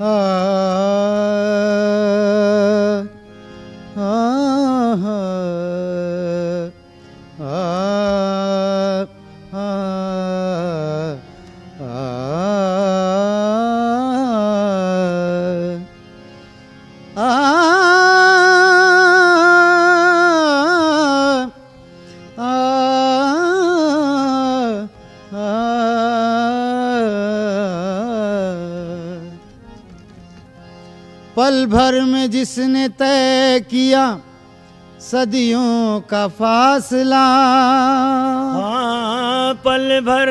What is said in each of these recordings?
आ, आ, आ, आ, पल भर में जिसने तय किया सदियों का फासला। हाँ, पल भर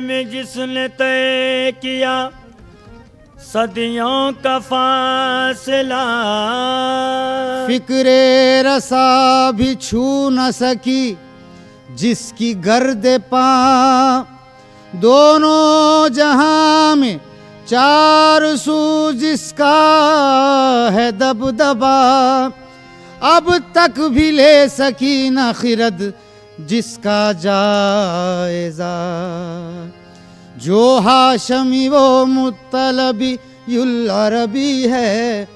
में जिसने तय किया सदियों का फासला। फिक्रे रसा भी छू न सकी जिसकी गर्द पा, दोनों जहां में चार सू जिसका है दबदबा। अब तक भी ले सकी न खिरद जिसका जायजा। जो हाशमी वो मुत्तलबी युल अरबी है,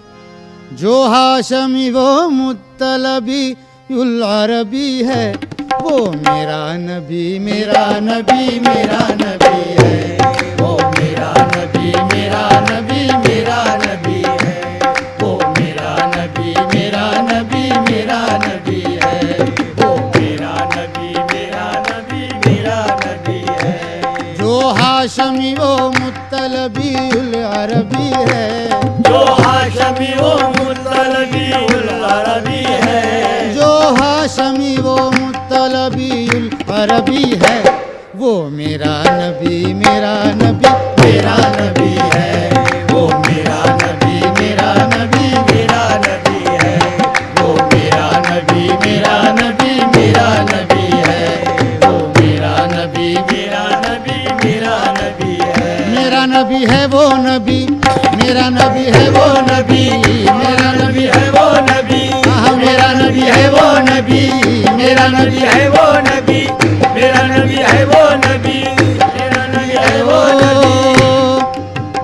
जो हाशमी वो मुत्तलबी युल अरबी है, वो मेरा नबी मेरा नबी मेरा नबी है। वो मेरा नबी मेरा नबी मेरा नबी है। वो मेरा नबी मेरा नबी मेरा नबी है। वो मेरा नबी मेरा नबी मेरा नबी है। जो हाशमी वो मुत्तलबी उल अरबी है, जो हाशमी वो मुत्तलबी उल अरबी है। जो हाशमी वो मुत्तलबी उल अरबी है, वो मेरा नबी मेरा नबी मेरा नबी है। वो मेरा नबी मेरा नबी मेरा नबी है। वो मेरा नबी मेरा नबी मेरा नबी है। वो मेरा नबी मेरा नबी मेरा नबी है। मेरा नबी है वो नबी, मेरा नबी है वो नबी, मेरा नबी है वो नबी। हाँ, मेरा नबी है वो नबी, मेरा नबी है वो नबी, मेरा नबी है वो नबी, मेरा नबी है वो नबी।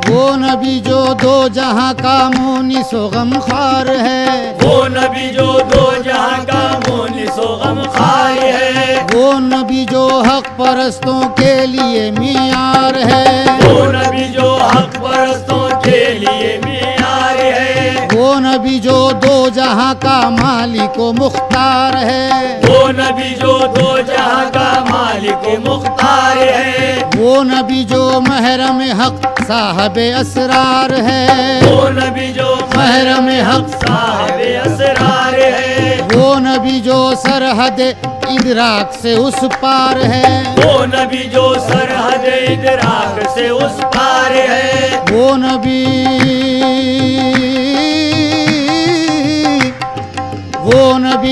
वो नबी जो दो जहां का मोनिसो गमखार है, वो नबी जो दो जहां का मोनिसो गमखार है। वो नबी जो हक परस्तों के लिए मियार है, वो नबी जो हक परस्तों के लिए मियार है। वो नबी जो दो जहां का मालिक व मुख्तार है, वो नबी जो दो जहां का मालिक व मुख्तार है। वो नबी जो महरम हक साहब असरार है, वो नबी जो महरम हक साहिब असरार है। वो नबी जो सरहद इदराक से उस पार है, वो नबी जो सरहद इदराक से उस पार है। वो नबी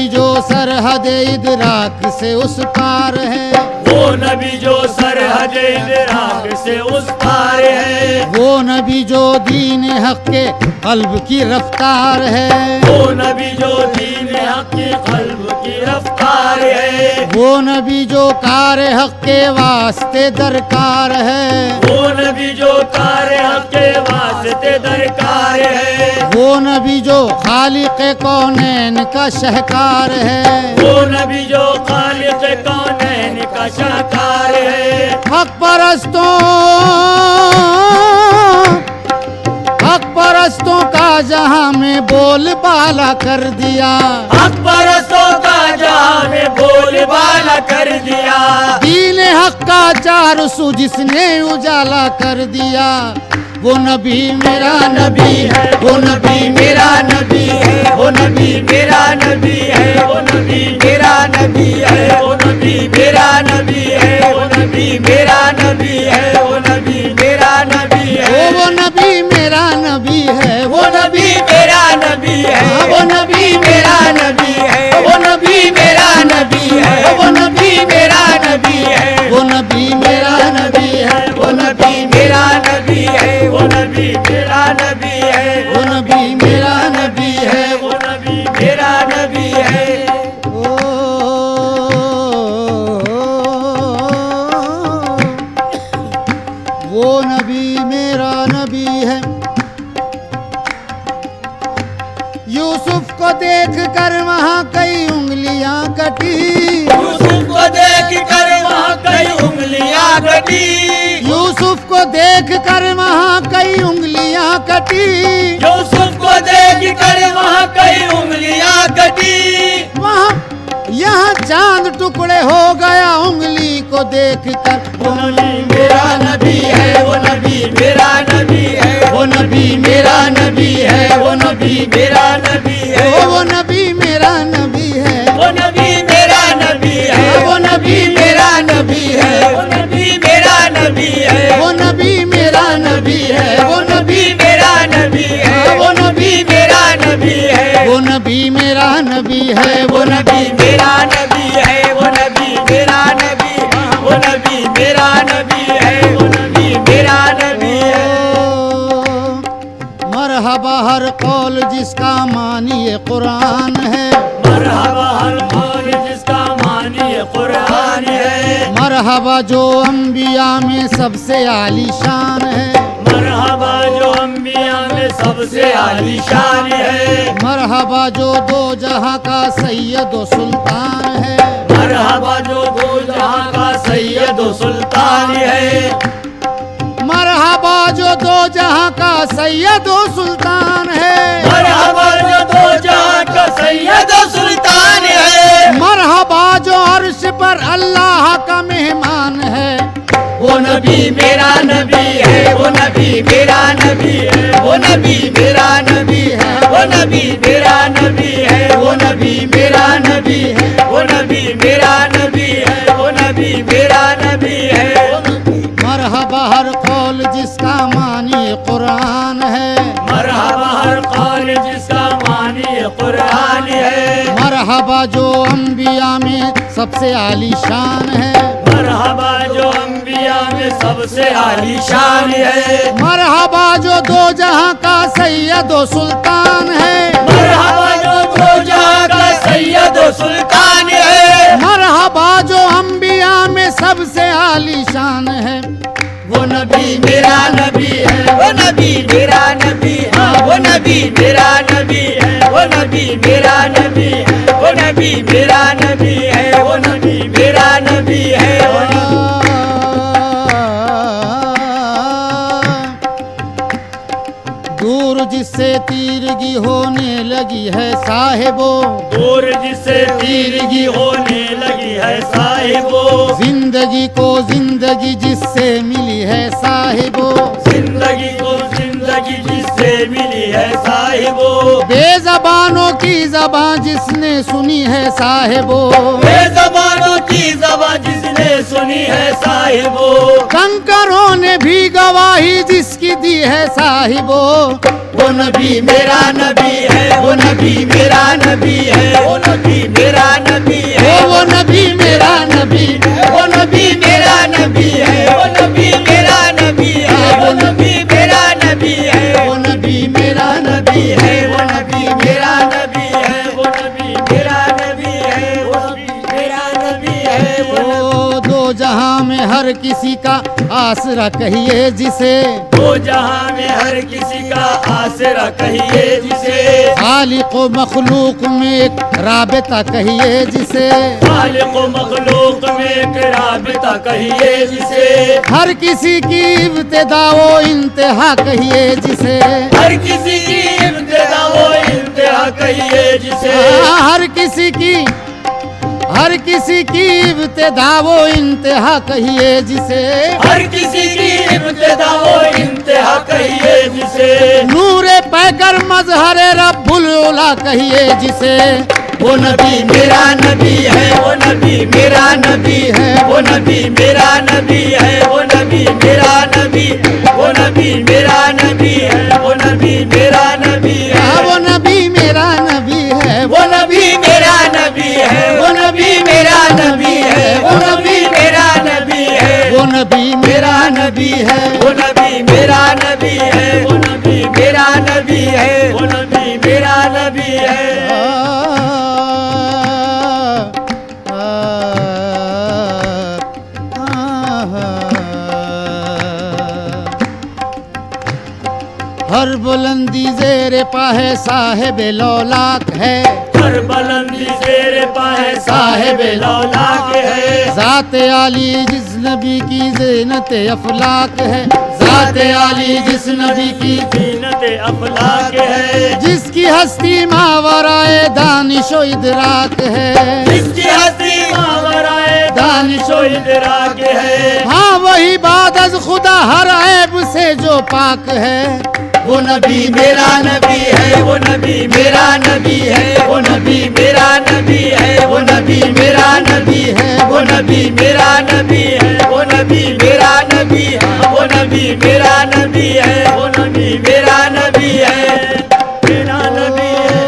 जो सरहद इदराक से उस पार है, वो नबी जो सरहद इदराक से उस पार है। वो नबी जो दीन हक के कल्ब की रफ्तार है, वो नबी जो दीन हक की कल्ब की रफ्तार है। वो नबी जो कार हक के वास्ते दरकार है, वो नबी जो कार हक के वास्ते दरकार है। वो नबी जो खालिक कौनैन का शहकार है, वो नबी जो खालिक कौनैन का शाहकार है। हक परस्तों का जहां में बोलबाला कर दिया, हक परस्तों का जहां में बोलबाला कर दिया। दीन हक का चार सू जिसने उजाला कर दिया, वो नबी मेरा नबी है। वो नबी मेरा नबी है। वो नबी मेरा नबी है। वो नबी मेरा नबी है। वो नबी मेरा नबी है। वो नबी मेरा नबी है। वो नबी मेरा नबी है। वो नबी मेरा नबी है। वो नबी मेरा नबी है। वो नबी मेरा नबी है। वो नबी मेरा नबी है। वो नबी मेरा नबी है। वो नबी मेरा नबी है। वो नबी मेरा नबी है। वो नबी मेरा नबी है। वो नबी मेरा नबी है। वो नबी मेरा नबी है। वो नबी मेरा नबी है। यूसुफ को देख कर वहाँ कई उंगलियां कटी, यूसुफ को देख कर वहाँ कई उंगलियां कटी, यूसुफ को देख कर वहाँ कई उंगलियां कटी, यूसुफ को देख कर वहाँ कई उंगलियां कटी। वहाँ यहाँ चांद टुकड़े हो गया उंगली को देख कर। वो नबी मेरा नबी है, वो नबी मेरा नबी है, वो नबी मेरा नबी है, वो नबी मेरा नबी है, वो नबी मेरा नबी है, वो नबी मेरा नबी है, वो नबी मेरा नबी है, वो नबी मेरा नबी है, वो नबी मेरा नबी है, वो नबी मेरा नबी है, वो नबी मेरा नबी है, वो नबी मेरा नबी है, वो नबी मेरा नबी है, वो नबी मेरा नबी, वो नबी मेरा नबी है, वो नबी मेरा नबी है। मरहबा हर कौल जिसका मानिए कुरान है, मरहबा हर कौल जिसका मानिए कुरान है, मरहबा जो अंबिया में सबसे आलीशान है, मरहबा जो अंबिया में सबसे आलीशान है, मरहबा जो दो जहां का सैयद व सुल्तान है, मरहबा जो दो जहां का सैयद व सुल्तान है, मरहबा जो दो जहां का सैयद व सुल्तान है, मरहबा जो दो जहां का सैयद व सुल्तान है, मरहबा जो अर्श पर अल्लाह का मेहमान है। वो नबी मेरा नबी है, वो नबी मेरा नबी है, वो नबी मेरा नबी है, वो नबी मेरा नबी है, वो नबी मेरा नबी है, वो नबी मेरा नबी है, वो नबी मेरा नबी है। मरहबा हर कौल जिसका मानिए कुरान है, मरहबा हर कौल जिसका मानिए कुरान है, मरहबा जो अंबिया में सबसे आलीशान है, मरहबा जो अंबिया में सबसे आलीशान है, मरहबा जो दो जहां का सैयद व सुल्तान है, मरहबा जो दो जहां का सैयद व सुल्तान है, मरहबा जो अंबिया में सबसे आलीशान है। वो नबी मेरा नबी है, वो नबी मेरा नबी है, वो नबी मेरा नबी है, वो नबी मेरा नबी है, वो नबी मेरा नबी है, वो नबी मेरा नबी है, वो नबी दूर जिससे तीरगी होने लगी है साहिबो, दूर जिससे तीरगी होने लगी है साहिबो, जिंदगी को जिंदगी जिससे मिली है साहिबो, जिंदगी को जिंदगी जिससे मिली है साहिबो, बेजबानों की जबान जिसने सुनी है साहिबो, बेज़बानों की ज़बान जिसने सुनी है साहिबो, कंकरों ने भी गवाही जिसकी दी है साहिबो। वो नबी मेरा नबी है, वो नबी मेरा नबी है, वो नबी मेरा नबी है, वो नबी मेरा नबी, वो नबी मेरा नबी है, वो नबी मेरा नबी है, वो नबी मेरा नबी है, वो नबी मेरा नबी है, वो नबी मेरा नबी है, वो नबी मेरा नबी है, वो नबी मेरा नबी है, वो ओ दो जहां में हर किसी का आसरा कहिए जिसे, दो जहां में हर किसी का आसरा कहिए जिसे, खालिक व मखलूक में एक राबता कहिए जिसे, खालिक व मखलूक में एक राबिता कहिए जिसे, हर किसी की इब्तिदा व इंतहा कहिए जिसे, हर किसी की इब्तिदा वो इंतहा कहिए जिसे, हर किसी की इब्तिदा वो इंतहा कहिए जिसे, हर किसी की इब्तिदा वो इंतहा कहिए जिसे, नूरे पैकर मजहर रब्बुल उला कहिए जिसे। वो नबी मेरा नबी है, वो नबी मेरा नबी है, वो नबी मेरा नबी है, वो नबी मेरा नबी, वो नबी मेरा नबी है, वो नबी मेरा नबी है, वो नबी मेरा नबी है, वो नबी मेरा नबी है, वो नबी मेरा नबी है, वो नबी मेरा नबी है, वो नबी मेरा नबी है, वो नबी मेरा नबी है, वो नबी मेरा नबी है, वो नबी मेरा नबी है। हर बुलंदी जेरे पाहे साहिब लौलाक है, हर बुलंदी जेरे पाहे साहिब लौलाक है। ज़ात आली जिस नबी की ज़ीनत अफलाक है, ज़ात आली जिस नबी की जीनत अफलाक है। जिसकी हस्ती मावराए दानिशो इदराक है, जिसकी हस्ती मावराए दानिशो इदराक है। हाँ वही बाद अज खुदा हर ऐब से जो पाक है। वो नबी मेरा नबी है, वो नबी मेरा नबी है, वो नबी मेरा नबी है, वो नबी मेरा नबी है, वो नबी मेरा नबी है, वो नबी मेरा नबी है, वो नबी मेरा नबी है, वो नबी मेरा नबी है, मेरा नबी है।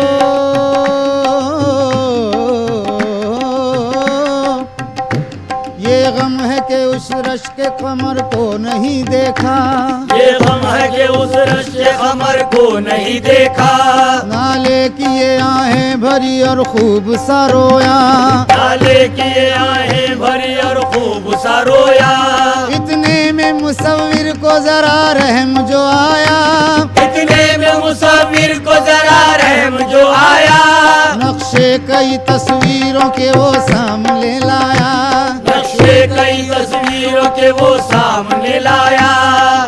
ये गम है कि उस रश के कमर को नहीं देखा, ये गम है कि उस रश्ते कमर को नहीं देखा। नाले की ये आहें भरी और खूब सा रोया, नाले किए आहें भरी और खूब सा रोया। इतने में मुसव्विर को जरा रहम जो आया, इतने में मुसाफिर को जरा रहम जो आया। नक्शे कई तस्वीरों के वो सामने लाया, नक्शे कई तस्वीरों के वो सामने लाया।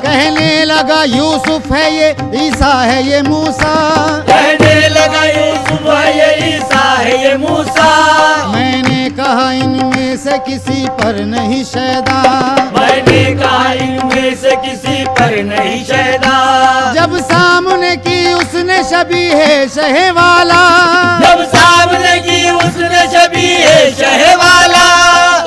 कहने लगा यूसुफ है ये, ईसा है ये मूसा, कहने लगा यूसुफ है ये, ईसा है ये मूसा। मैंने कहा इनमें से किसी पर नहीं शैदा, मैंने कहा इनमें से किसी पर नहीं शैदा। जब सामने की उसने शबी है शहे वाला, जब सामने की उसने शबीह शह वाला।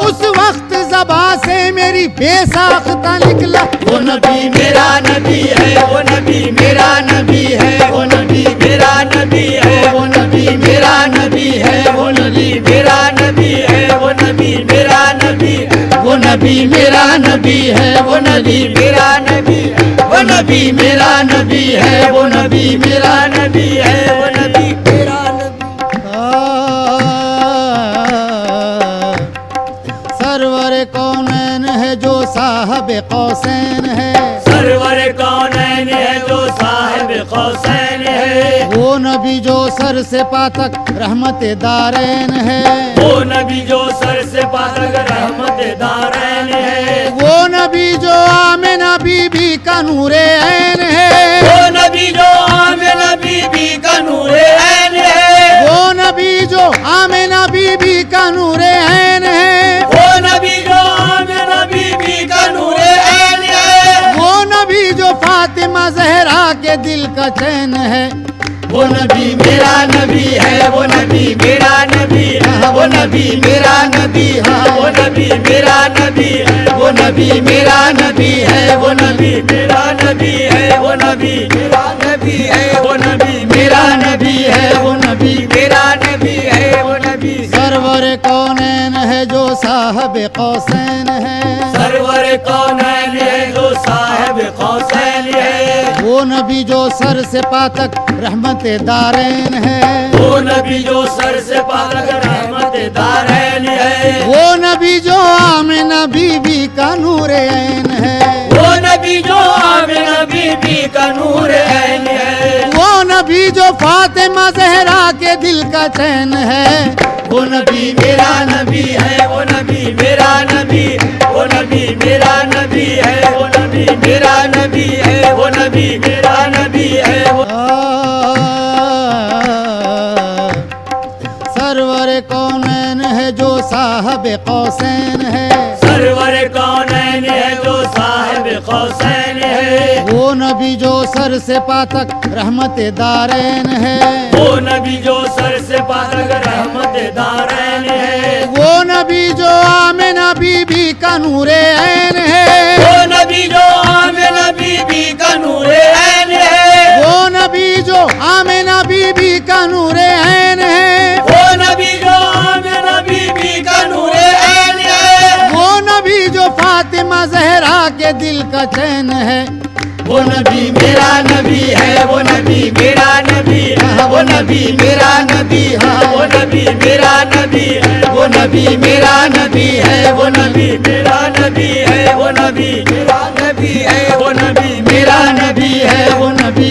उस वक्त ज़बा से मेरी बेसाख्ता निकला, वो नबी मेरा नबी है, वो नबी मेरा नबी है, वो नबी मेरा नबी है, वो नबी मेरा नबी है, वो नबी मेरा नबी है, वो नबी मेरा नबी है, वो नबी मेरा नबी है, वो नबी मेरा नबी है, वो नबी मेरा नबी है, वो नबी मेरा नबी है, वो नबी मेरा नबी। सरवर कौनैन है जो साहब कौसैन है, सरवर कौनैन है जो साहिब कौसैन है। वो नबी जो सर से पातक रहमत दारैन है, वो नबी जो सर से पातक रहमत दारैन है। वो नबी जो आमिना बीबी का नूरे ऐन है, वो नबी जो आमिना बीबी का नूरे ऐन है। वो नबी जो आमिना बीबी का नूरे ऐन है, वो नबी जो आमिना बीबी का नूरे ऐन है। वो नबी जो फातिमा जहरा के दिल का चैन है। वो नबी मेरा नबी है, वो नबी मेरा नबी है, वो नबी मेरा नबी है, वो नबी मेरा नबी है, वो नबी मेरा नबी है, वो नबी मेरा नबी है, वो नबी मेरा नबी है, वो नबी मेरा नबी है, वो नबी मेरा नबी है, वो नबी। सरवर कौनैन है जो साहब कौसैन है, सरवर कौनैन है जो साहिब कौसैन है। वो नबी जो सर से पातक रहमत दारैन है, वो नबी जो सर से पालक रहमत दारैन है। वो नबी जो आमिना बीबी का नूर ऐन है, वो नबी जो आमिना बीबी का नूर ऐन है। वो नबी जो फातिमा जहरा के दिल का चैन है। वो नबी मेरा नबी है, वो नबी मेरा नबी, वो नबी मेरा नबी है, वो नबी मेरा नबी है, वो नबी मेरा नबी है। वो सरवर कौनैन है जो साहब कौसैन है, सरवर कौनैन है जो साहिब कौसैन है। वो नबी जो सर से पातक रहमत दारैन है, वो नबी जो सर से पालक रहमत दारैन है। वो नबी जो आमिना बीबी का नूरे ऐन है, वो नबी जो आमिना बीबी का नूरे ऐन है। वो नबी जो आमिना बीबी का नूरे ऐन है, वो नबी जो आमिना बीबी का नूरे ऐन है। वो नबी जो फातिमा जहरा के दिल का चैन है। वो नबी मेरा नबी है, वो नबी मेरा नबी है, वो नबी मेरा नबी है, वो नबी मेरा नबी है, वो नबी मेरा नबी है, वो नबी मेरा नबी है, वो नबी मेरा नबी है, वो नबी मेरा नबी है, वो नबी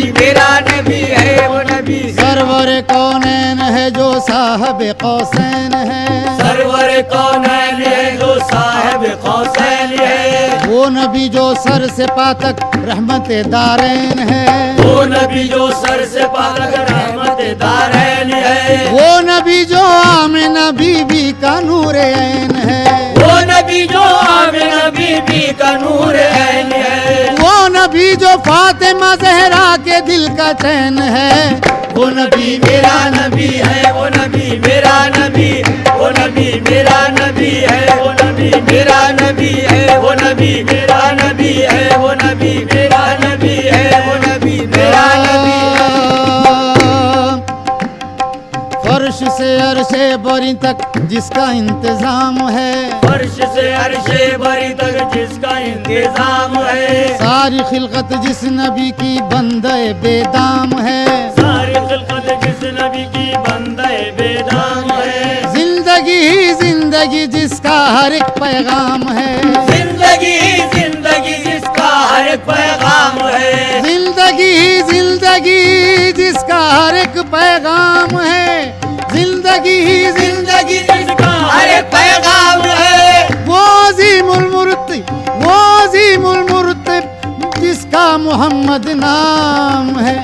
साहब कौसैन है, सरवर कौनैन है जो साहिब कौसैन है। वो नबी जो सर से पातक रहमत दारैन है, वो नबी जो सर से पालक रहमत दारैन है। वो नबी जो आमिना बीबी का नूर ऐन है, वो नबी जो आमिना बीबी का नूर ऐन है। वो नबी जो फातिमा जहरा के दिल का चैन है। वो नबी मेरा नबी है, वो नबी मेरा नबी, वो नबी मेरा नबी है, वो नबी मेरा नबी है, वो नबी मेरा नबी है, वो नबी मेरा नबी है, वो नबी मेरा नबी है। फर्श से अरशे बरी तक जिसका इंतजाम है, फर्श से अर्शे बरी तक जिसका इंतजाम है। सारी खिलकत जिस नबी की बंदे बेदाम है, सारी खिलकत जिस नबी की बंदे बेदाम है। जिंदगी ही जिंदगी जिसका हर एक पैगाम है, जिंदगी ही जिंदगी जिसका हर एक पैगाम है। जिंदगी ही जिंदगी जिसका हर एक पैगाम है, जिंदगी ही जिंदगी जिसका हर एक पैगाम है। वो अज़ीमुल मुर्ति, वो अज़ीमुल मुर्ति जिसका मोहम्मद नाम है।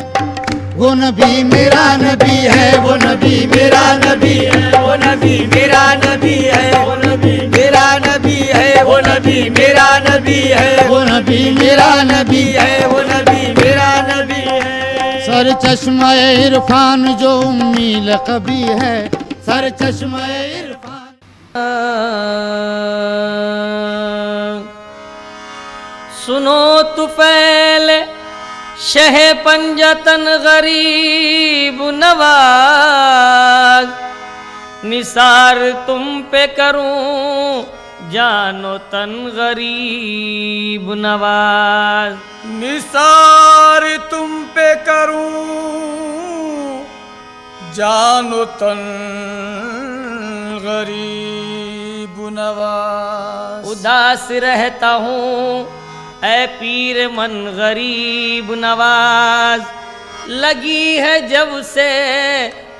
वो नबी मेरा नबी है, वो नबी मेरा नबी है, वो नबी मेरा नबी है, वो नबी मेरा नबी है, वो नबी मेरा नबी है, वो नबी मेरा नबी है। है, वो नबी मेरा नबी है। सर चश्मा इरफान जो उम्मी लक़बी है, सर चश्मा इरफान। सुनो तुफैल शह पंजतन गरीब नवाज, निसार तुम पे करूं जानो तन गरीब नवाज। निसार तुम पे करूं जानो तन गरीब नवाज। उदास रहता हूँ ऐ पीर मन गरीब नवाज, लगी है जब से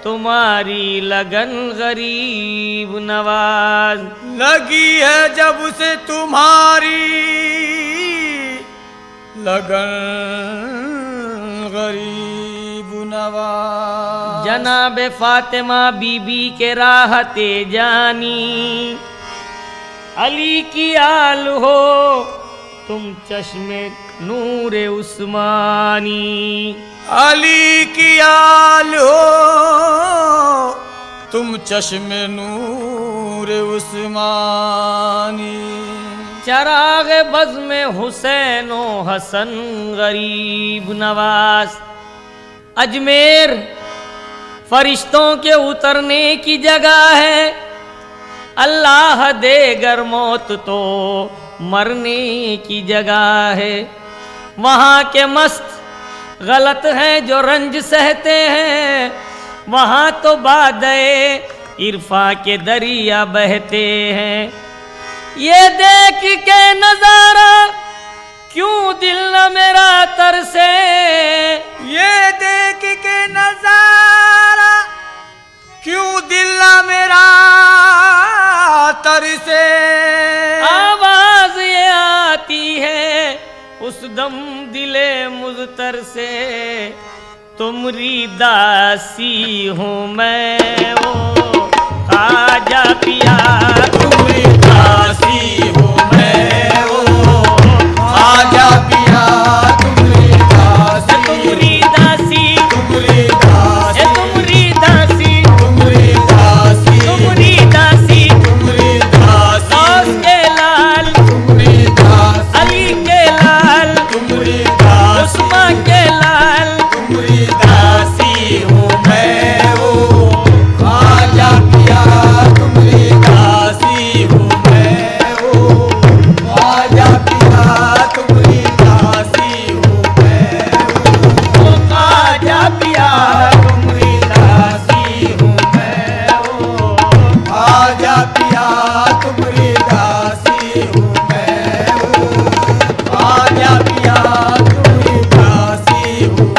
तुम्हारी लगन गरीब नवाज। लगी है जब से तुम्हारी लगन गरीब नवाज। जनाब फातिमा बीबी के राहते जानी, अली की आल हो तुम चश्मे नूर उस्मानी। अली की आल हो तुम चश्मे नूर उस्मानी। चराग बज़ में हुसैन व हसन गरीब नवाज। अजमेर फरिश्तों के उतरने की जगह है, अल्लाह दे गर मौत तो मरने की जगह है। वहाँ के मस्त गलत हैं जो रंज सहते हैं, वहाँ तो बादे इरफा के दरिया बहते हैं। ये देख के नजारा क्यों दिल न मेरा तरसे, ये देख के नजारा क्यों दिल न मेरा तरसे। आवाज ये आती है उस दम दिले मुज़तर से, तुमरी दासी हूँ मैं वो खाजा पिया। तुमरी दासी हूँ मैं वो खाजा पिया। तुमरी दासी, तुमरी दासी, तुमरी दासी, तुमरी दासी, तुमरी दासी, तुमरी दासी, तुमरी दासी, गौस के लाल, तुमरी दासी, अली के लाल, तुमरी दासी, उस्मान के लाल। तुमरी दासी हूँ मैं वो खाजा पिया। तुमरी दासी हूँ मैं वो खाजा पिया। तुमरी दासी हूँ मैं वो खाजा पिया। तुमरी दासी हूँ मैं वो खाजा पिया। तुमरी दासी हूँ मैं वो खाजा पिया। तुमरी दासी हूँ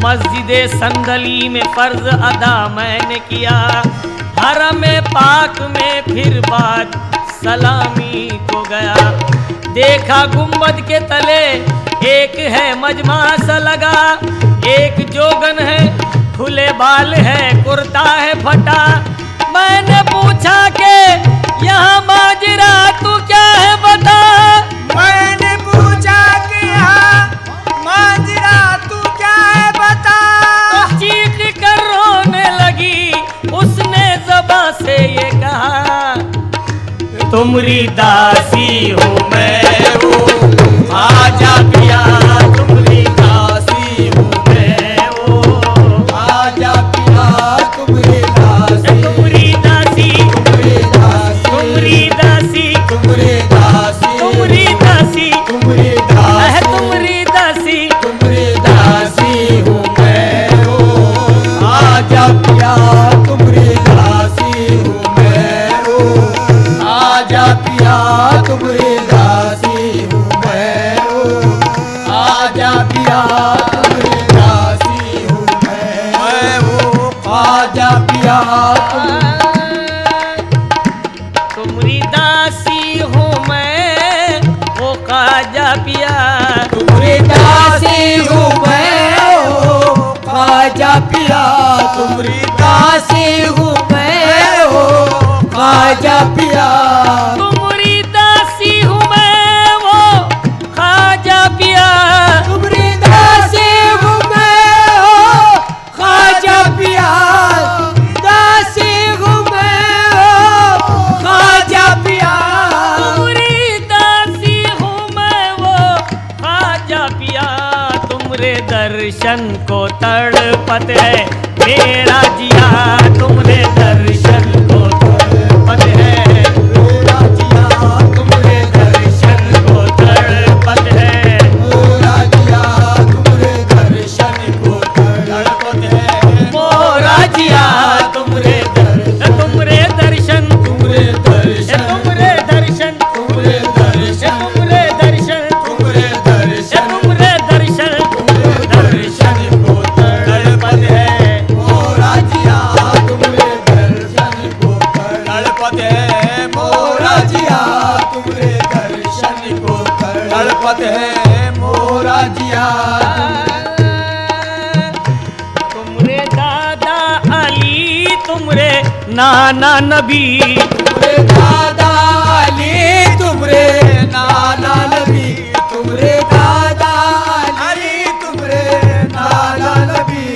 मस्जिद संदली में फर्ज अदा मैंने किया, हरम पाक में फिर बाद सलामी को गया। देखा गुंबद के तले एक है मजमा सा लगा, एक जोगन है खुले बाल है कुर्ता है फटा। मैंने पूछा के यहाँ माजरा तू क्या है बता। मैंने पूछा कि यहाँ माजरा तू क्या है बता। तो चीख कर रोने लगी, उसने ज़बां से ये कहा, तुमरी दासी हूँ मैं वो, आजा पिया तुमरी दासी हूँ मैं वो, आजा पिया तुमरी दासी, तुमरी दासी तुमरी दासी, तुमरी दासी तुमरी दासी, तुमरी दासी तुमरी तुमरी दासी तुमरी दासी हूँ मैं वो, आजा पिया तुमरी दासी हूँ मैं वो, आजा पिया तुमरी दासी हूँ मैं वो, आजा पिया तुमरी दासी हूँ मैं वो, आजा पिया तुमरी दासी हूँ मैं वो, खाजा पिया तुमरी दासी हूँ मैं वो, खाजा पिया तुमरी दासी हूँ मैं वो, खाजा पिया तुमरी दासी हूँ मैं वो, खाजा पिया तुमरी दासी हूँ मैं वो, खाजा पिया दासी हूँ मैं वो, खाजा पिया तुमरी दासी हूँ मैं वो, खाजा पिया। तुमरे दर्शन को तड़पत है मेरा जिया, तुमरे दर्शन को तड़पत है मेरा जिया तुमरे दर्शन को तड़पत है। मोरा जिया तुमरे दर्शन को तड़पत है, मोरा जिया तुमरे दर्शन, तुमरे दर्शन, तुमरे दर्शन, तुमरे दर्शन, तुमरे दर्शन, तुमरे दर्शन, तुमरे दर्शन, तुमरे दर्शन, दर्शन को तड़पत है। मोरा जिया तुमरे दर्शन को तड़पत है, मोरा जिया तुमरे दर्शन को तड़पत है, मोरा जिया तुमरे दादा अली, तुमरे नाना नबी, तुमरे दादा अली, तुमरे नाना नबी, तुमरे दादा अली, तुमरे नाना नबी,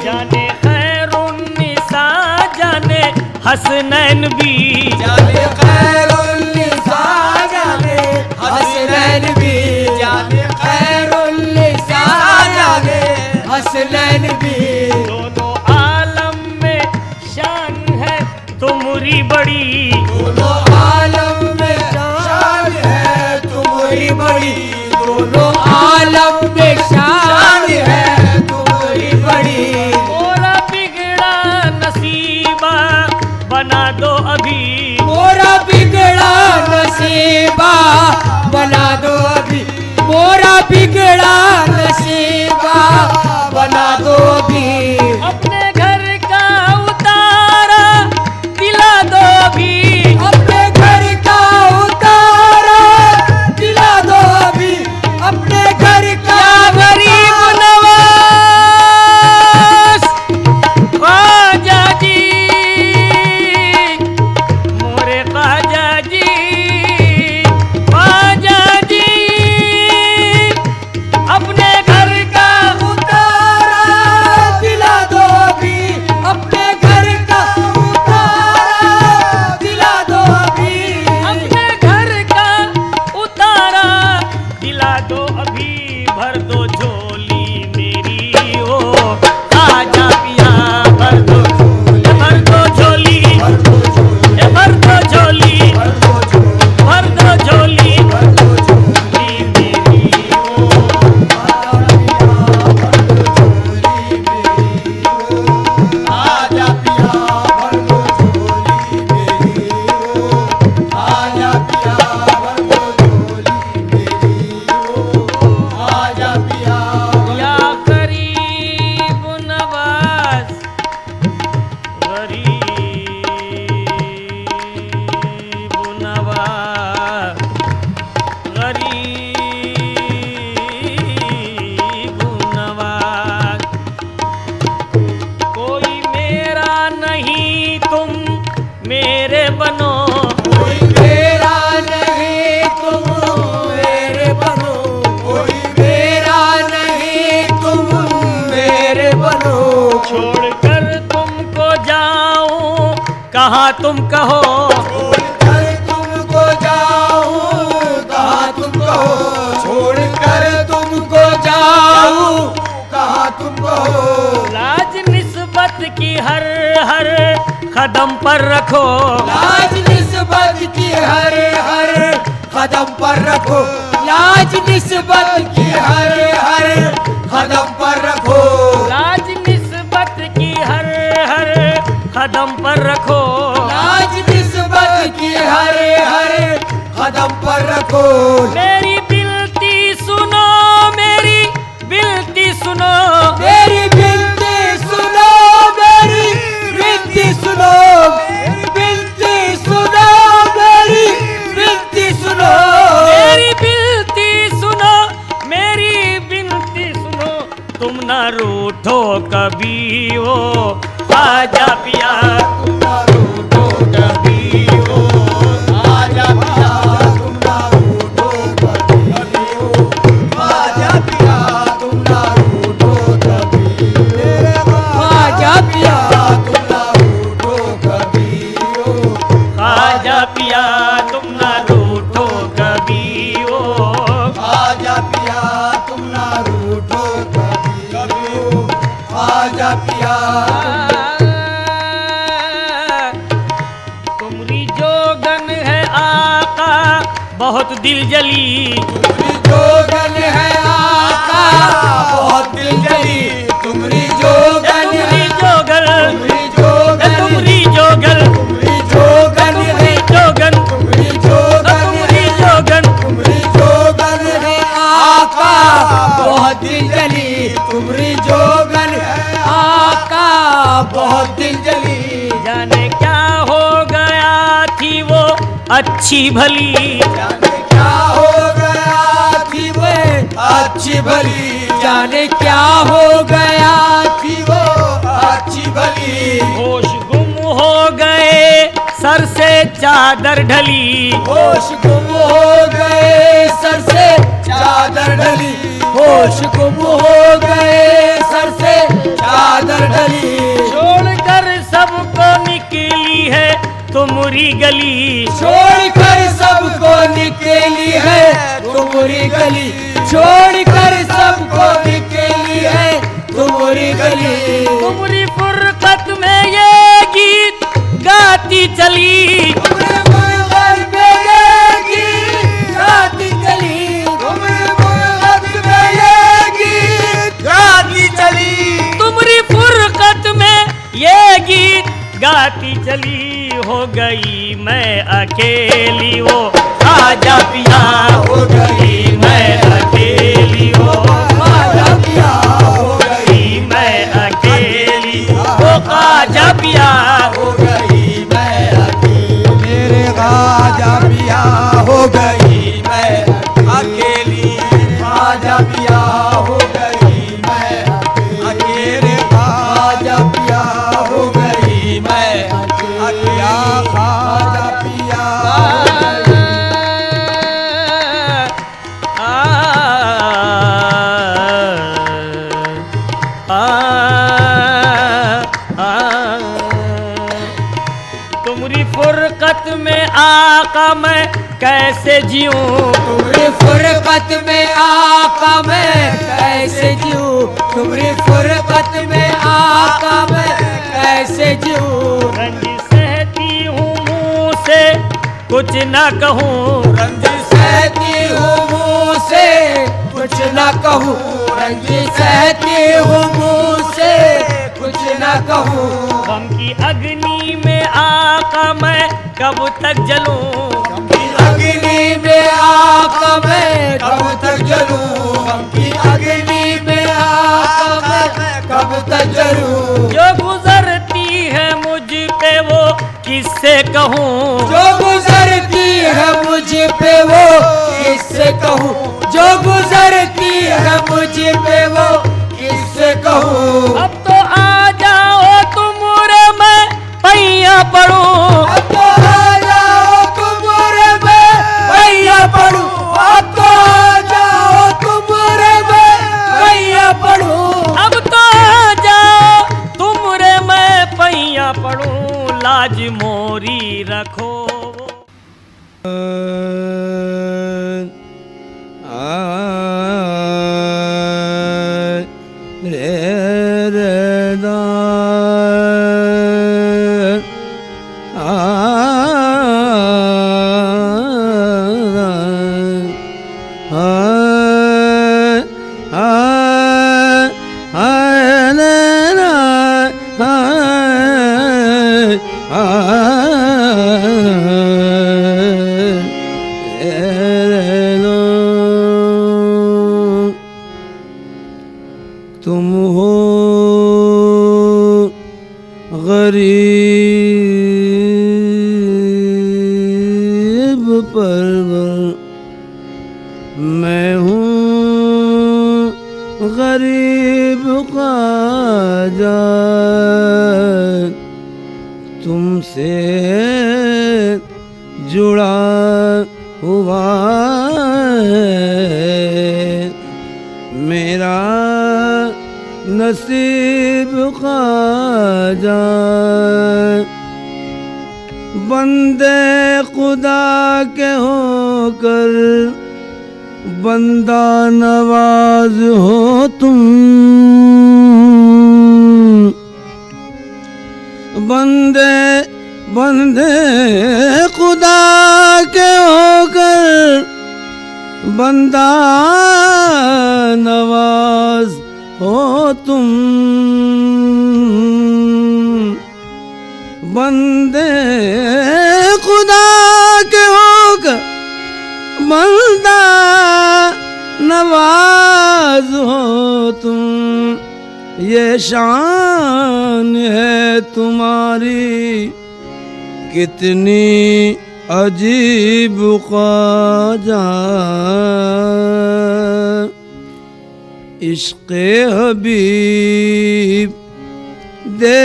जाने खैरुन्निसा जाने हसनैन भी, जाने खैरुन्निसा जाने हसनैन भी, जाने खैरुन्निसा जाने हसनैन भी, दोनों आलम में शान है तुम्हारी बड़ी, दोनों आलम में शान है तुम्हारी बड़ी, दोनों आलम में शान है तुम्हारी बड़ी। मोरा बिगड़ा नसीबा बना दो अभी, मोरा बिगड़ा नसीबा बना दो अभी, मोरा बिगड़ा नसीबा बना दो अभी, अपने घर का उतारा दिला दो अभी, अपने घर का उतारा दिला दो अभी, अपने घर का गरीब नवाज ख्वाजा जी, मोरे ख्वाजा जी, ख्वाजा जी, अपने घर का उतारा दिला दो अभी, अपने घर का उतारा दिला दो अभी, अपने घर का उतारा दिला दो अभी, भर दो झोली मेरी ओ, आजा पिया भर दो झोली, भर दो झोली, भर दो झोली, भर दो झोली मेरी ओ, आजा पिया भर दो झोली मेरी ओ, आजा पिया भर दो झोली मेरी ओ, कहाँ तुम कहो, छोड़कर तुमको जाऊं कहाँ तुम कहो, छोड़कर तुमको जाऊं कहाँ तुम कहो। लाज निस्बत की हर हर कदम पर रखो, लाज निस्बत की हर हर कदम पर रखो, लाज निस्बत की हर हर कदम पर रखो, लाज निस्बत की हर हर कदम पर रखो। लाज निस्बत की हर हर कदम पर रखो। मेरी बिनती सुनो, मेरी बिनती सुनो, मेरी बिनती सुनो, मेरी बिनती सुनो, मेरी बिनती सुनो, मेरी बिनती सुनो, मेरी बिनती सुनो, मेरी बिनती सुनो। तुम ना रूठो कभी वो आजा पिया, तुम ना रूठो कभी हो, आजा पिया, तुम ना रूठो कभी हो, आजा पिया, तुम ना रूठो कभी हो, आजा पिया, तुम ना रूठो कभी हो, आजा पिया तुम ना रूठो कभी वो। आजा पिया, तुम ना रूठो कभी हो, आजा पिया। तुम्हारी जोगन है आका बहुत दिल जली, तुम्हारी जोगन है आका बहुत दिल जली, तुम्हारी जोगन तुम्हारी है, जोगन, तुम्हारी जोगन, तुम्हारी जोगन, तुम्हारी जोगन है, जोगन, तुम्हारी जोगन तुम्हारी है, जोगन। तुम्हारी जोगन है आका बहुत दिल जली, तुम्हारी जोगन है आका बहुत दिल जली। जाने क्या हो गया थी वो अच्छी भली, जाने क्या हो गया थी वो अच्छी भली, जाने क्या हो गया थी वो अच्छी भली, होश गुम हो गए सर से चादर ढली, होश गुम हो गए सर से चादर ढली, होश गुम हो गए सर से चादर ढली, छोड़कर सबको निकली है तुम्हारी गली, छोड़कर सबको निकली है तुम्हारी गली, छोड़कर सबको निकली है तुम्हारी गली, तुम्हारी फुरकत में ये गीत गाती चली, तुम्हारे मुल्क में ये गीत गाती चली, तुम्हारे मुल्क में ये गीत गाती चली, तुम्हारी फुरकत में ये गीत गाती चली। हो गई मैं अकेली वो आजा पिया, हो गई मैं अकेली वो आजा पिया, हो गई मैं अकेली वो आजा पिया। हो गई मैं अकेली, मेरे आजा पिया, हो गई मैं अकेली, आजा पिया, हो गई मैं अकेले, आजा पिया, हो गई मैं अकेली, आजा पिया। तुम्हारी फुरकत में आका मैं कैसे जीऊं, तुम्हारी फुरकत में आका मैं कैसे जीऊं, तुम्हारी फुरकत में आका मैं कैसे जीऊं, रंज सहती हूँ मुँह से कुछ न कहूँ, रंज सहती हूँ मुँह से कुछ न कहूँ, रंज सहती हूँ मुँह से कुछ न कहूँ, गम की अग्नि में आका मैं कब तक जलूं, अग्नि में आका मैं कब तक जलूं, की अग्नि में आका मैं कब तक जलूं, जो गुजरती है मुझ पे वो किससे कहूँ, जो गुजरती है मुझ पे वो किससे कहूँ, जो गुजरती है मुझ पे वो किससे कहूँ, अब तो आ जाओ तुम रे मैं पैया पड़ूं, अब तो आ जाओ तुम रे मैं भैया पढ़ूं, अब तो आ जाओ तुम रे मैं भैया पढ़ूं, अब तो आ जाओ तुम रे मैं पैया पड़ूं, लाज मोह ही रखो। तुम हो गरीब परवर, मैं हूँ गरीब ख्वाजा, तुमसे जुड़ा हुआ है मेरा नसीब ख्वाजा। बंदे खुदा के होकर बंदा नवाज हो तुम, बंदे बंदे खुदा के होकर बंदा नवाज हो तुम, बंदे खुदा के होकर बंदा नवाज हो तुम। ये शान है तुम्हारी कितनी अजीब ख्वाजा, इश्क़े हबीब दे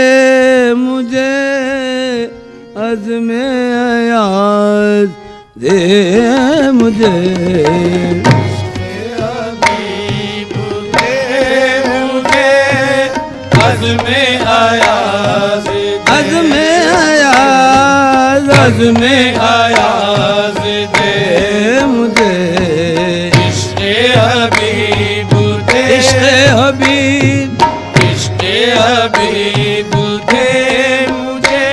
मुझे अज़्मे अयाज़ दे मुझे, हबीब दे मुझे अज़्मे अयाज़, अज़्मे अयाज़, अज़्मे अयाज़ दे मुझे, इश्क़े हबीब दे, इश्क़े हबीब, इश्क़े हबीब दे मुझे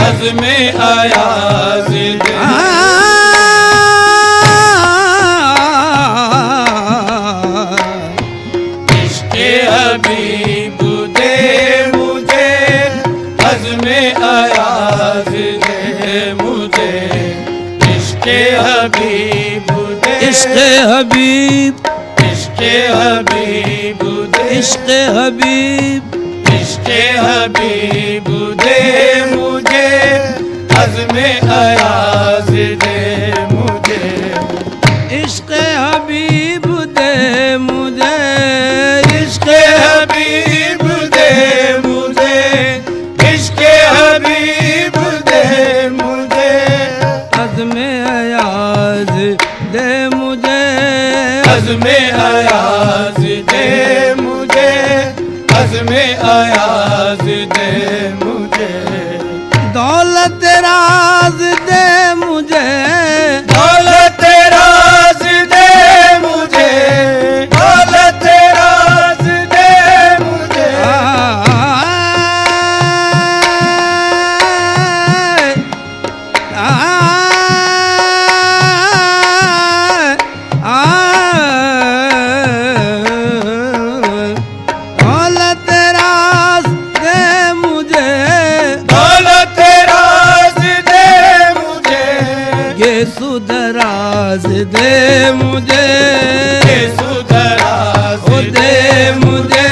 अज़्मे अयाज़ दे। इश्क़े हबीब दे मुझे अज़्मे अयाज़ दे मुझे, इश्क़े हबीब दे, इश्क़े हबीब, इश्क़े हबीब दे, इश्क़े हबीब, इश्क़े हबीब दे मुझे अज़्मे अयाज़ दे मुझे, इश्क़े हबीब दे मुझे, इश्क़े हबीब दे मुझे, इश्क़े हबीब दे मुझे अज़्मे अयाज़ दे मुझे, अज़्मे अयाज़ दे मुझे, अज़्मे अयाज़ दे मुझे, दौलत राज़ दे मुझे, दौलत राज़ दे मुझे, दौलत राज़ दे मुझे, दौलत राज़ दे मुझे, दौलत राज़ दे मुझे, ये सुदराज दे मुझे, ये सुदराज़ ओ दे मुझे,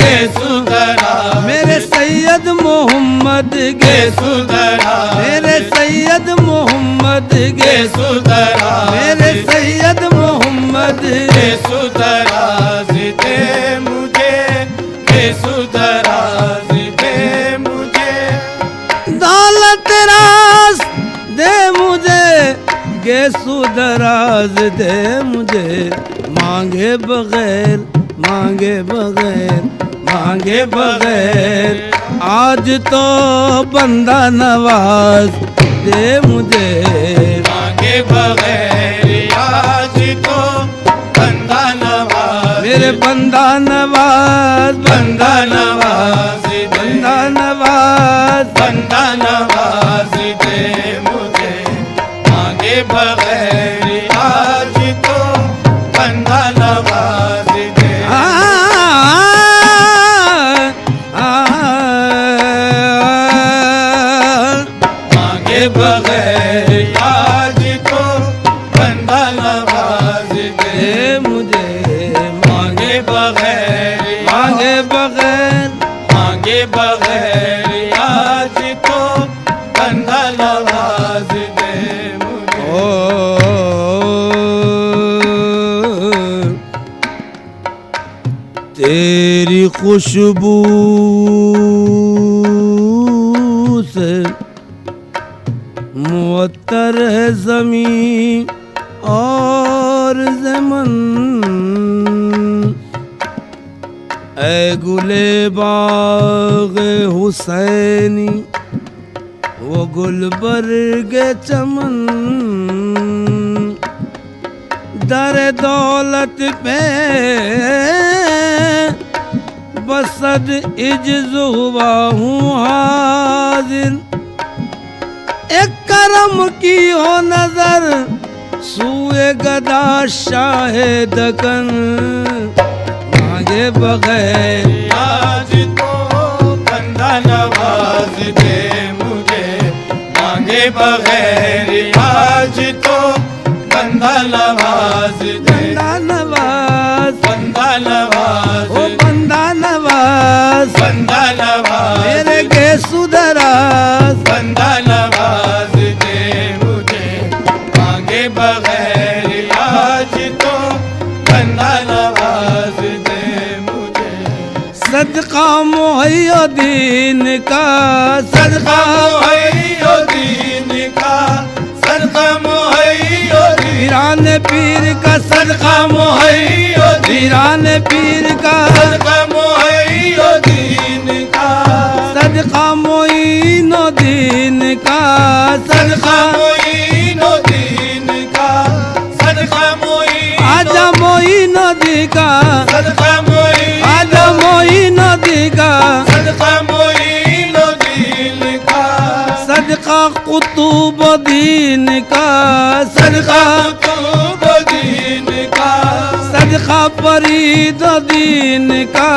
ये सुदराज़, मेरे सैयद मोहम्मद गे, ये सुदराज़, मेरे सैयद मोहम्मद गे, ये सुदराज़, मेरे सैयद मोहम्मद ये सुदराज़ दे मुझे, ये सुदराज़ दे मुझे, दौलत राज दे मुझे, गे सुदराज दे मुझे, मांगे बगैर, मांगे बगैर, मांगे बगैर आज तो बंदा नवाज दे मुझे, मांगे बगैर आज तो बंदा नवाज, मेरे बंदा नवाज, बंदा नवाज, बंदा नवाज, बंदा नवाज दे मुझे, मांगे बगैर आज तो बंदा नवाज दे। मांगे बगैर आज तो बंदा नवाज दे मुझे, मांगे बगैर, मांगे बगैर, मांगे बगैर आज तो बंदा नवाज दे मुझे। ओ तेरी खुशबू से मुअत्तर है ज़मीं और ज़मन, ऐ गुले बाग हुसैनी वो गुलबर्ग चमन, दर दौलत पे बसद इज्ज़ हुआ हूँ हाजिर, एक करम की हो नजर सूए गदा शाहे दकन, मांगे बगैर आज तो बंदा नवाज दे मुझे, मांगे बगैर आज तो बंदा नवाज दे, बंदा नवाज, बंदा नवाज, ओ बंदा नवाज, बंदा नवाज, मेरे गेसुदराज, बंदा नवाज दे मुझे, मांगे बगैर आज तो बंदा नवाज दे मुझे। सदका मुहय्यदीन का, सदका मुहय्यदीन का, सदका मुहय्यदीन, वीरान पीर का सदका मुहय्यदीन, वीरान पीर का सदका मुहय्यदीन का, सदका मोइनुद्दीन का, सदका मोइनुद्दीन का, सदका मोइन, आजा मोइनुद्दीन का, सदका मोइन, आजा मोइनुद्दीन का, सदका मोइनुद्दीन का, सदका कुतुबुद्दीन का, सदका कुतुबुद्दीन का, सदका फरीदुद्दीन का,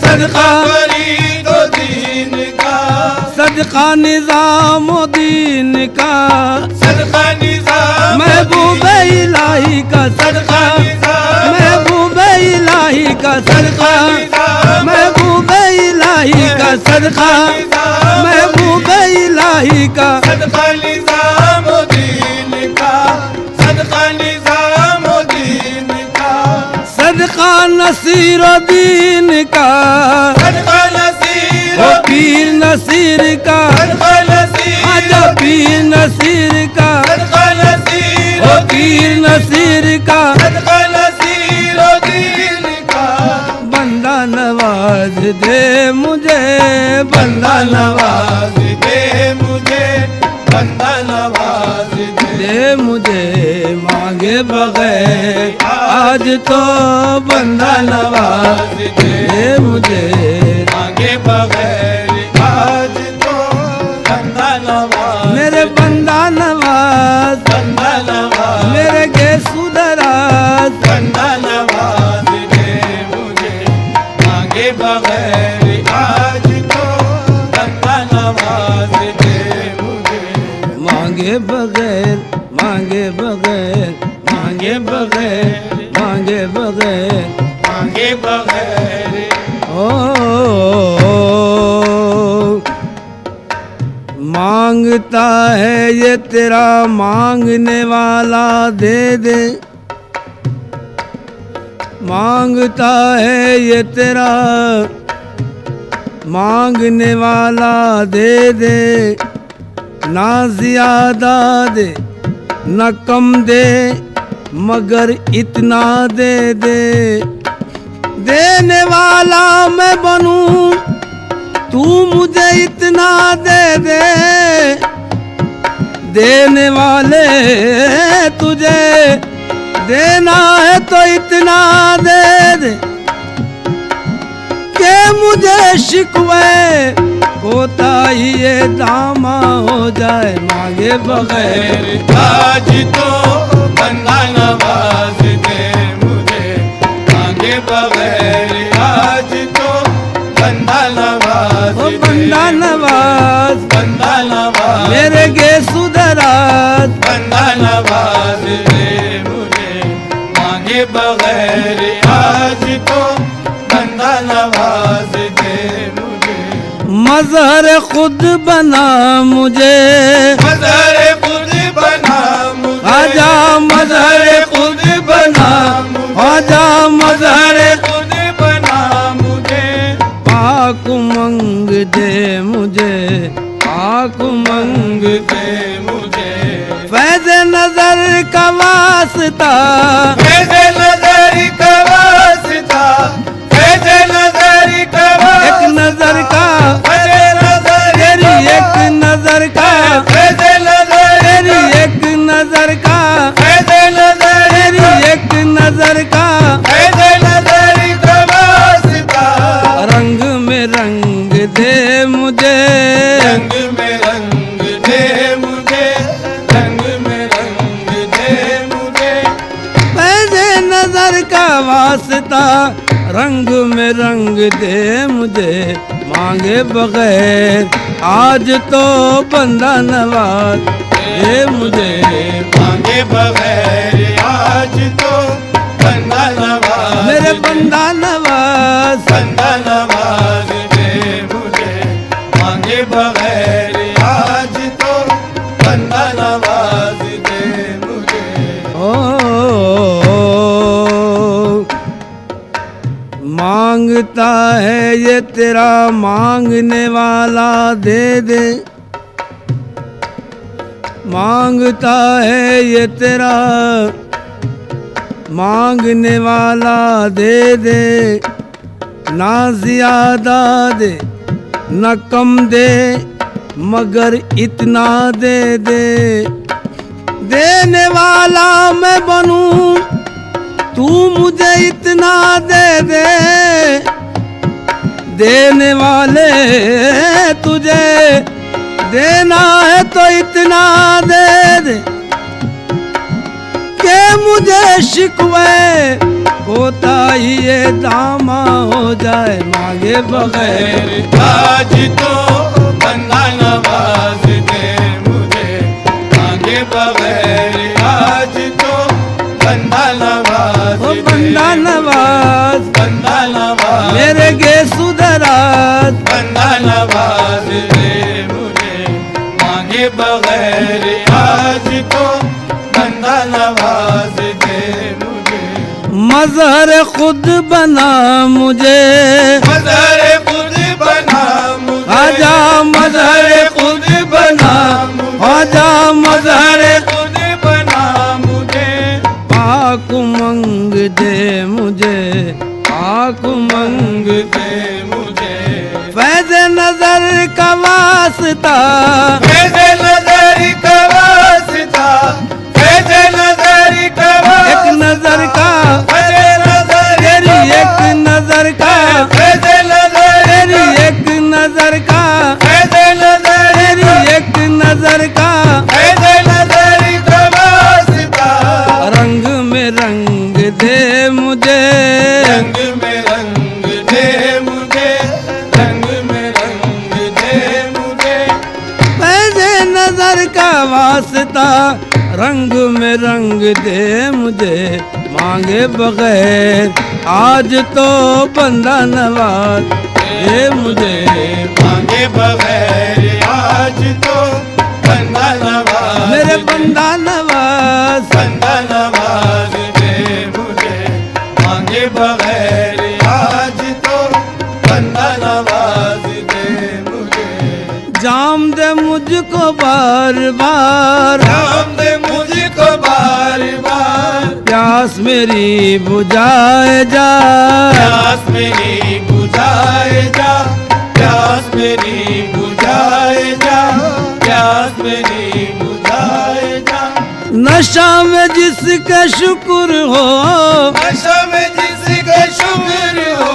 सदका फरीदुद्दीन का, सदका निजामुद्दीन का, सदका निजाम, महबूब इलाही का सदका, महबूब इलाही का सदका, महबूब इलाही का सदका, महबूब इलाही का सदका, निजामुद्दीन का सदका, निजामुद्दीन का सदका, नसीरुद्दीन का सदका, नसीर, ओ पीर नसीर का सदका, नसीर, आजा पीर नसीर का सदका, नसीर, ओ पीर नसीर का सदका, नसीरुद्दीन का, बंदा नवाज दे मुझे, बंदा नवाज दे मुझे, बंदा नवाज दे मुझे, मांगे बगैर आज तो बंदा नवाज दे मुझे, मांगे बगैर आज तो बंदा नवाज, मेरे बंदा नवाज, बंदा नवाज, मेरे गेसुदराज, बंदा नवाज दे मुझे, मांगे बगैर आज तो बंदा नवाज दे मुझे, मांगे बगैर, मांगे बगैर, मांगे बगैर, मांगे बगैर, मांगे बगैर, ओ मांगता है ये तेरा मांगने वाला दे दे, मांगता है ये तेरा मांगने वाला दे दे, ना ज्यादा दे न कम दे मगर इतना दे दे, देने वाला मैं बनूं तू मुझे इतना दे दे, देने वाले तुझे देना है तो इतना दे दे के मुझे शिकवे कोताही ये दामा हो जाए मांगे बगैर। आज तो बंदा नवाज दे मुझे मांगे बगैर, आज तो बंदा नवाज ओ बंदा नवाज, बंदा नवाज मेरे गे सुधराज, बंदा नवाज दे मुझे मांगे बगैर, आज तो बंदा नवाज दे मुझे। मज़हर खुद बना मुझे, मज़हर खुद बना मुझे, आजा मज़हर खुद बना, आजा मज़हर खुद बना मुझे। पाक मंग दे मुझे, पाक मंग दे मुझे फैज़ नजर का वास्ता, फैज़ नज़र का वास्ता, फैज़ नज़र का एक नजर का फैज़ नज़र तेरी एक नजर का, फैज़ नज़र तेरी एक नजर का, फैज़ नज़र तेरी एक नजर का फैज़ नज़र का वास्ता। रंग में रंग दे मुझे, रंग में रंग दे मुझे, रंग में रंग दे मुझे। फैज़ नजर का वास्ता रंग में रंग दे मुझे मांगे बगैर, आज तो बंदा नवाज दे मुझे मांगे बगैर, आज तो बंदा नवाज मेरे बंदा नवाज। बंदा नवाज दे मुझे मांगे बगैर, आज तो बंदा नवाज दे मुझे। ओ मांगता है ये तेरा मांगने वाला दे दे, मांगता है ये तेरा मांगने वाला दे दे, ना ज्यादा दे न कम दे मगर इतना दे दे। देने वाला मैं बनूं तू मुझे इतना दे दे, देने वाले तुझे देना है तो इतना दे दे के मुझे शिकवे कोताही ये दामा हो जाए मांगे बगैर। आज तो बंदा नवाज दे मुझे मांगे बगैर, आज तो बंदा नवाज ओ बंदा नवाज, बंदा नवाज मेरे गे सुधराज, बंदा नवाज दे मुझे मांगे बगैर, आज तो बंदा नवाज दे मुझे। मज़हर खुद बना मुझे, मज़हर खुद बना मुझे, आजा मज़हर खुद बना, आजा मज़हर खुद बना मुझे। पाक मंग दे मुझे, पाक मंग दे मुझे फैज़ नजर का वास्ता, फैज़ नज़र का वास्ता, फैज़ नज़र का एक नजर का फैज़ नज़र तेरी एक नजर का, फैज़ नज़र तेरी एक नजर का, फैज़ नज़र तेरी एक नजर का फैज़ नज़र का वास्ता। रंग में रंग दे मुझे, रंग में रंग दे मुझे, रंग में रंग दे मुझे। फैज़ नजर का वास्ता रंग में रंग दे मुझे मांगे बगैर, आज तो बंदा नवाज दे मुझे मांगे बगैर, आज तो बंदा नवाज मेरे बंदा नवाज। बंदा नवाज दे मुझे मांगे बगैर, आज तो बंदा नवाज दे मुझे। जाम दे मुझको बार बार, राम दे मुझको बार बार, प्यास मेरी बुझाए जा, प्यास मेरी बुझाए जा, प्यास मेरी बुझाए जा, प्यास मेरी बुझाए जा। नशा में जिसका शुक्र हो, नशा में जिसका शुक्र हो,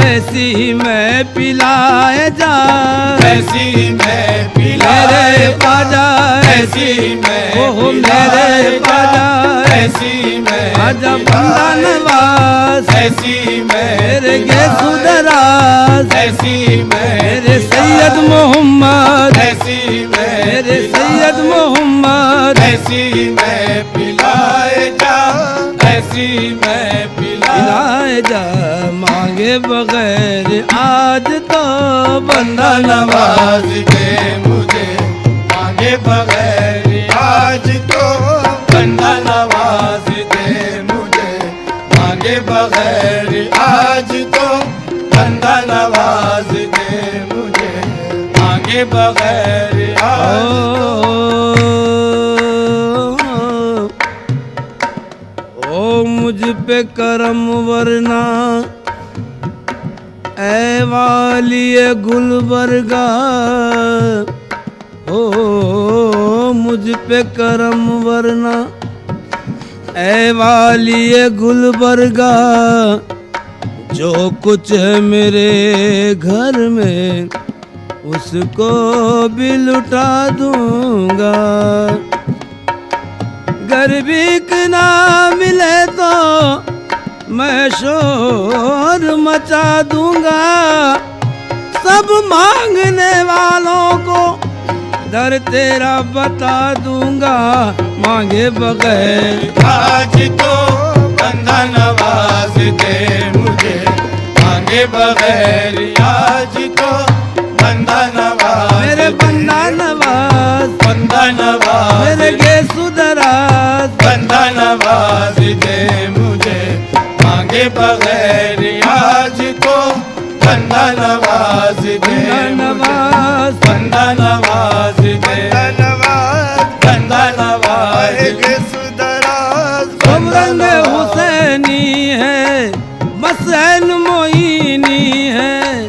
ऐसी मैं पिलाए जा, ऐसी मैं मेरे पिलाए बाजा, ऐसी मैं ओहो मेरे पिलाए बाजा, ऐसी मैं आजा बंदा नवाज, ऐसी मैं मेरे गेसुदराज, ऐसी मैं मेरे सैयद मोहम्मद, ऐसी मैं मेरे सैयद मोहम्मद, ऐसी मैं पिलाए जा, ऐसी मैं पिलाए पिलाए जा मांगे बगैर आज तो बंदा नवाज। नवाज दे मुझे, मांगे बगैर आज तो बंदा नवाज दे मुझे, मांगे बगैर आज तो बंदा नवाज दे मुझे, मांगे बगैर आज ओ मुझ पे करम वरना ऐ वालिए गुलबर्गा, ओ मुझ पे करम वरना ऐ वालिए गुलबर्गा, जो कुछ है मेरे घर में उसको भी लुटा दूंगा। गरीबी की ना मिले तो मैं शोर मचा दूंगा, सब मांगने वालों को दर तेरा बता दूंगा, मांगे बगैर आज तो बंदा नवाज दे मुझे, मांगे बगैर आज तो बंदा नवाज, मेरे बंदा नवाज, बंदा नवाज, मेरे गेसुदराज, बंदा नवाज दे मुझे, मांगे बगैर आज तो बंदा नवाज दे बंदा नवाज, बंदा नवाज दे, बंदा नवाज दे। सब रंग हुसैनी है, मसैन मोइनी है,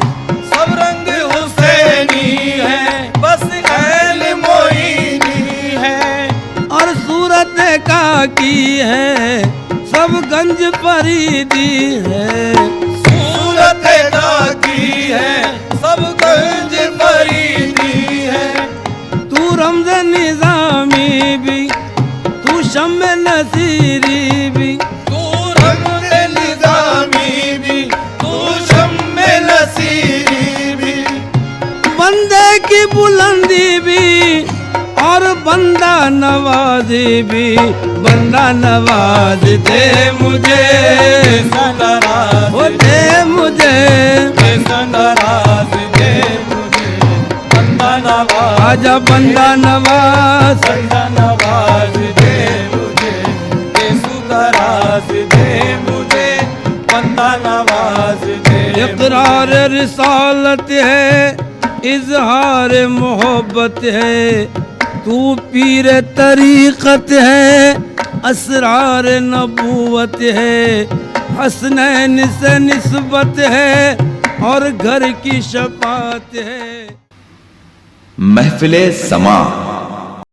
सब रंग हुसैनी है, बस ऐन मोइनी है, और सूरत का की है, सब गंज फरीदी है, सूरत का की है, सब गंज फरीदी है। तू रमज निजामी भी, तू शम्म नसीरी भी, तू रमज निजामी भी, तू शम्म नसीरी भी, बंदे की बुलंदी भी और बंदा नवाजी भी, बंदा नवाज दे मुझे, सनराज ओ दे मुझे, सनराज दे मुझे, बंदा नवाज, आजा बंदा नवाज, बंदा नवाज दे मुझे, सुतराज दे मुझे, बंदा नवाज दे। इकरार रिसालत है, इजहार मोहब्बत है, तू पीर तरीक़त है, असरार नबूवत है, हसनैन से निस्बत है और घर की शफात है। महफिले समा